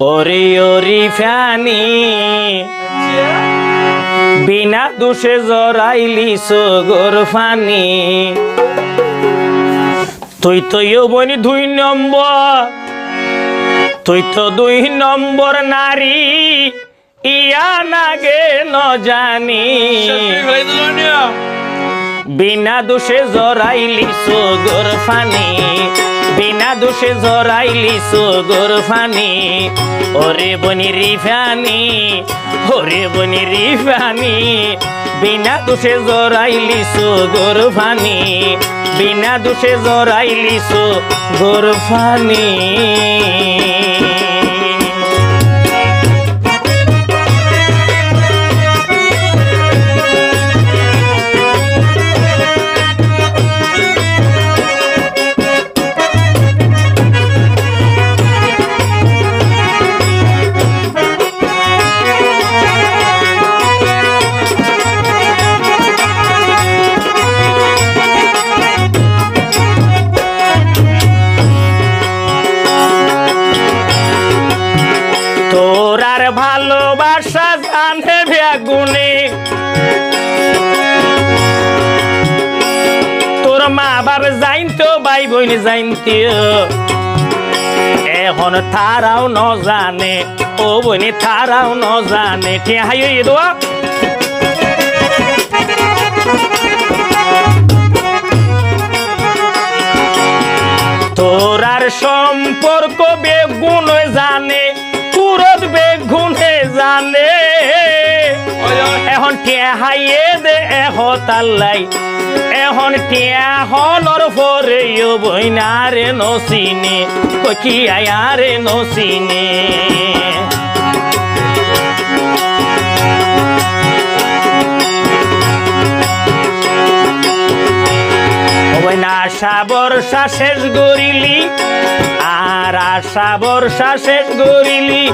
ওরে ওরে ফ্যানি বিনা দোষে জরাইলি সগর ফানি তুই তো বনি 2 নম্বর তুই তো 2 নম্বর নারী ইয়া নাগে ন জানি বিনা দোষে জরাইলি সগর ফানি বিনা দোষে জরাইলি সগর ফানি ওরে বনি রিফানি ওরে বনি রিফানি বিনা দোষে জরাইলি সগর ফানি বিনা দোষে জরাইলি সগর ফানি তোরার ভালোবাসা জানে বেগুনে তোর মা বাপ জানতো ভাই বোন জানতিও এখন তারাও ন জানে ও বনি তারাও ন জানে ঠিক হাই দোয়া তোরার সম্পর্ক বেগুন জানে পুরত বেগুনে জানে এখন টেহাইয়ে দে এহতাল্লাই এখন টেহনর পরে বইনারে নসিনে কি আয়ারে নসিনে আশা বর্ষা শেষ গরিলি আর আশা বর্ষা শেষ গরিলি